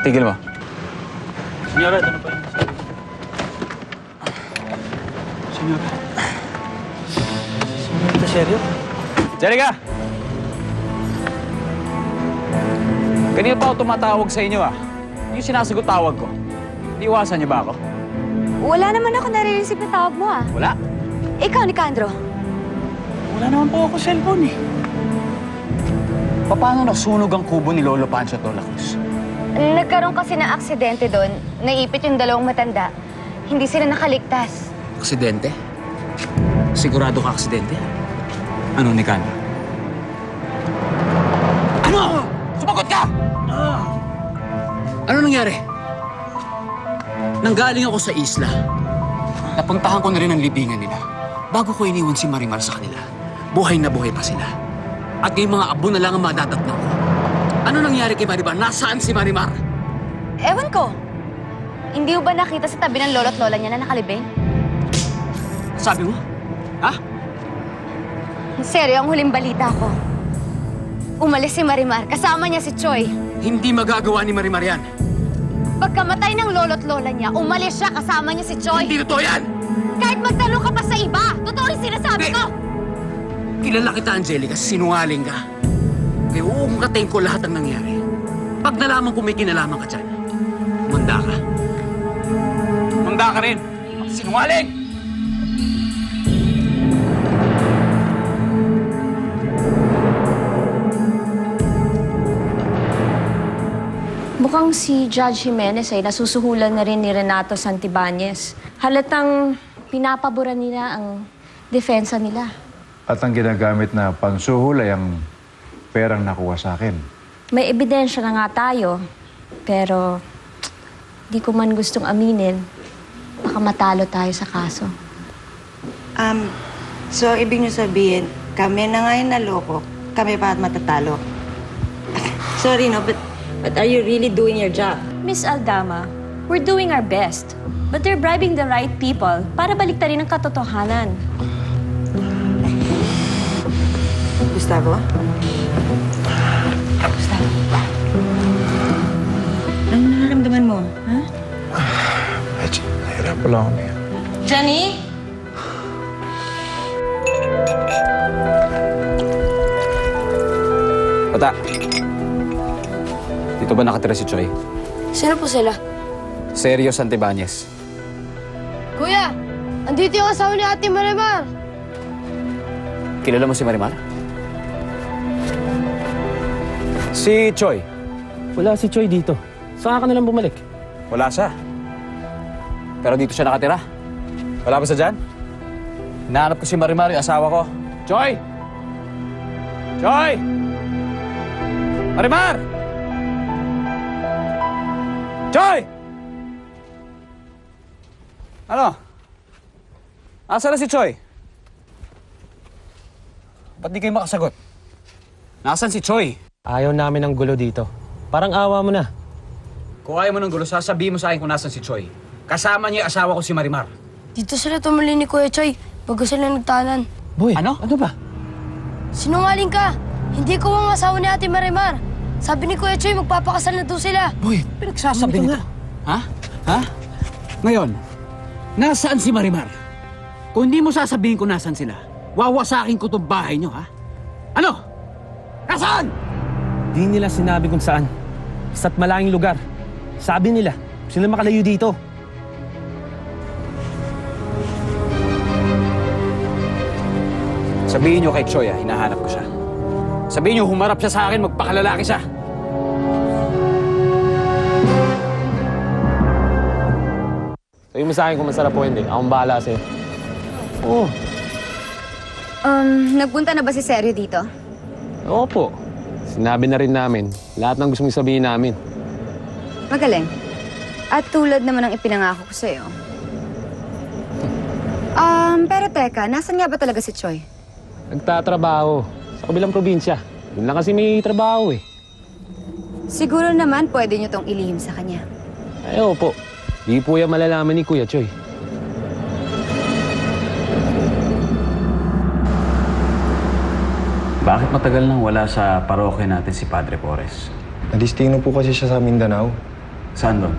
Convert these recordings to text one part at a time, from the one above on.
Tigil mo. Senyora, ano pa yun? Senyora. Senyora, seryo? Jerica! Kanina pa ako tumatawag sa inyo Yung sinasagot tawag ko. Iwasan niyo ba ako? Wala naman ako nare-receive na tawag mo Wala. Ikaw, Nicandro. Wala naman po ako cellphone Paano nasunog ang kubo ni Lolo Pancho Tola Cruz? Nagkaroon kasi ng aksidente doon. Naipit yung dalawang matanda. Hindi sila nakaligtas. Aksidente? Sigurado ka aksidente? Ano, Nicandro? Ano? Sumagot ka! Ano nangyari? Nanggaling ako sa isla. Napuntahan ko na rin ang libingan nila. Bago ko iniwan si Marimar sa kanila, buhay na buhay pa sila. At yung mga abo na lang ang madadatnan ko. Ano nangyari kay Marimar? Nasaan si Marimar? Ewan ko. Hindi mo ba nakita sa tabi ng lolo't lola niya na nakalibing? Sabi mo? Ha? Seryo, ang huling balita ko. Umalis si Marimar. Kasama niya si Choi. Hindi magagawa ni Marimar yan. Pagkamatay ng lolo't lola niya, umalis siya kasama niya si Choi. Hindi totoo yan! Kahit magtanong ka pa sa iba, totoo yung sinasabi Hindi. ko! Kilala kita, Angelica. Sinungaling ka. Kaya uungkatin ko lahat ang nangyari. Pag nalaman ko may kinalaman ka dyan, manda ka. Manda ka rin. Sinungaling! Mukhang si Judge Jimenez ay nasusuhulan na rin ni Renato Santibanez. Halatang pinapaboran nila ang depensa nila. At ang ginagamit na pansuhol ay ang perang nakuha sa akin. May ebidensya na nga tayo, pero di ko man gustong aminin, baka matalo tayo sa kaso. So ibig niyo sabihin, kami na ngayon naloko, kami pa at matatalo. Sorry, no, but are you really doing your job? Miss Aldama, we're doing our best, but they're bribing the right people para baliktarin ang katotohanan. Gustavo? Gustavo? Ano nararamdaman mo, ha? Medyo nahirap pala ako niya. Jenny? Bata, dito ba nakatira si Choi? Sino po sila? Sergio Santibanez. Kuya, andito yung asawa ni Ate Marimar. Kilala mo si Marimar? Si Choi. Wala si Choi dito. Saan ka na lang bumalik? Wala siya. Pero dito siya nakatira. Wala ba siya dyan? Hinahanap ko si Marimar, yung asawa ko. Choi! Choi! Marimar! Choi! Ano? Asa na si Choi? Ba't di kayo makasagot? Nasaan si Choi? Ayaw namin ng gulo dito. Parang awa mo na. Kung ayaw mo ng gulo, sasabihin mo sa akin kung nasaan si Choi. Kasama niya yung asawa ko si Marimar. Dito sila tumuli ni Kuya Choy bago sila nagtanan. Boy, Ano? Ano ba? Sinungaling ka! Hindi ko ang asawa ni Ate Marimar. Sabi ni Kuya Choy magpapakasal na daw sila. Boy, pinagsasabi nito. Ha? Ha? Ngayon, nasaan si Marimar? Kung hindi mo sasabihin kung nasaan sila, wawasakin ko itong bahay niyo, ha? Ano? Nasaan? Di nila sinabi kung saan. Basta't malaking lugar. Sabi nila, sila makalayo dito. Sabihin niyo kay Choi, hinahanap ko siya. Sabihin niyo, humarap siya sa akin, magpakalalaki siya. Sabi mo sa akin kung masarap o hindi. Akong bahala sa'yo. Oo. Nagpunta na ba si Sergio dito? Oo po. Sinabi na rin namin. Lahat ng gusto mong sabihin namin. Magaling. At tulad naman ng ipinangako ko sa'yo. Pero teka, nasan nga ba talaga si Choi? Nagtatrabaho. Sa kabilang probinsya. Doon lang kasi may trabaho eh. Siguro naman pwede niyo tong ilihim sa kanya. Ay, opo. Di po yan malalaman ni Kuya Choy. Bakit matagal nang wala sa parokya natin si Padre Porres? Nadistino po kasi siya sa Mindanao. Saan doon?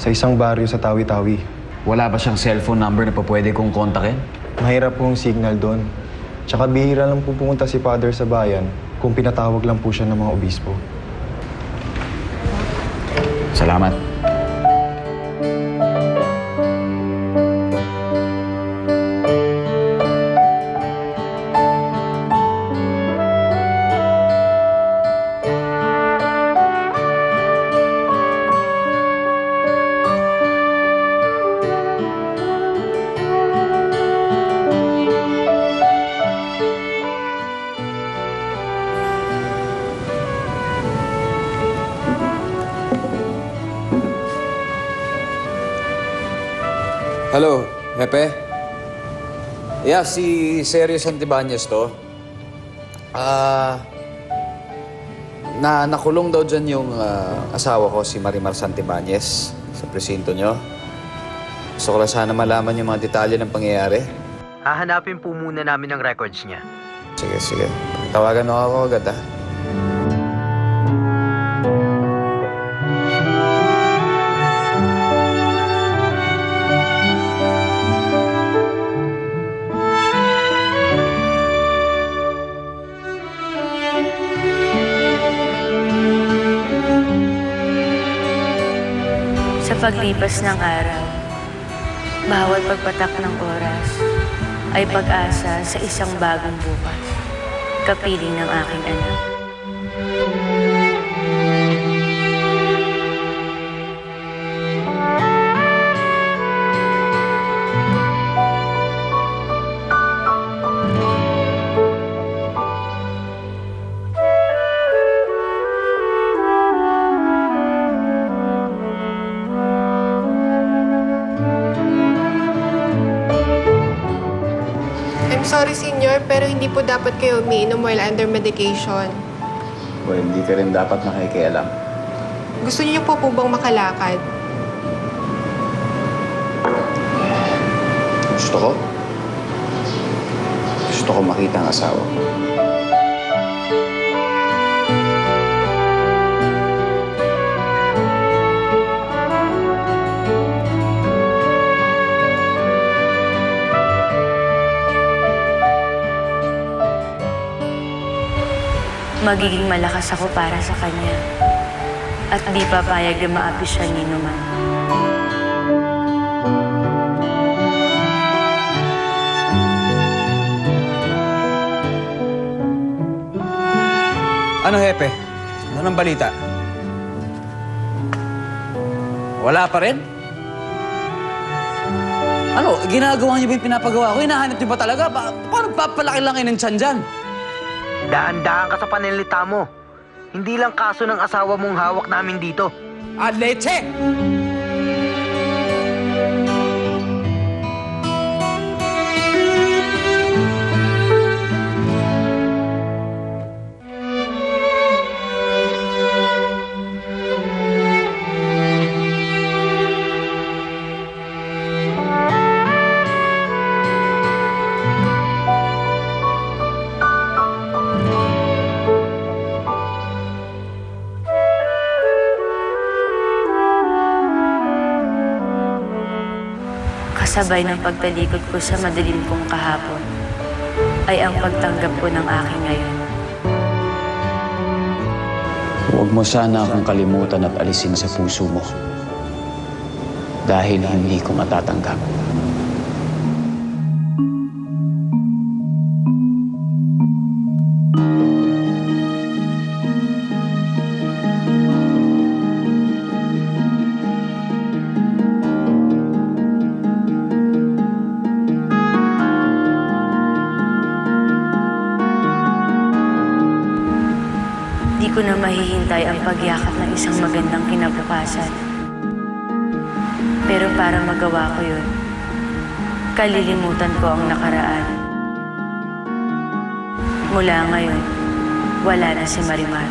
Sa isang baryo sa Tawi-Tawi. Wala ba siyang cellphone number na pwede kong kontakin? Mahirap pong signal doon. Tsaka bihira lang po pumunta si Father sa bayan kung pinatawag lang po siya ng mga obispo. Salamat. Hello, Hepe? Yeah, si Sergio Santibanez to. Nakulong daw dyan yung asawa ko, si Marimar Santibanez, sa presinto nyo. Gusto ko lang sana malaman yung mga detalye ng pangyayari. Hahanapin po muna namin ang records niya. Sige, sige. Tawagan mo ako agad, ha? Sa paglipas ng araw, bawat pagpatak ng oras ay pag-asa sa isang bagong bukas, kapiling ng aking anak. I'm sorry, Senyor, pero hindi po dapat kayo umiinom while under medication. Well, hindi ka rin dapat nakikialam. Gusto niyo po bang makalakad? Gusto ko makita ang asawa ko. Magiging malakas ako para sa kanya at di papayag na maapi siya ni naman. Ano, Hepe? Ano ng balita? Wala pa rin? Ano, ginagawa niyo ba yung pinapagawa ko? Hinahanap niyo ba talaga? Paano papalaki lang kayo ng tiyan dyan? Daan-daan ka sa pananalita mo. Hindi lang kaso ng asawa mong hawak namin dito. Ah, leche! Kasabay ng pagtalikod ko sa madilim kong kahapon ay ang pagtanggap ko ng aking ngayon. Huwag mo sana akong kalimutan at alisin sa puso mo. Dahil hindi ko matatanggap. Di ko na mahihintay ang pagyakap ng isang magandang kinabukasan. Pero para magawa ko yun, kalilimutan ko ang nakaraan. Mula ngayon, wala na si Marimar.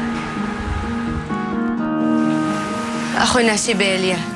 Ako na si Belia.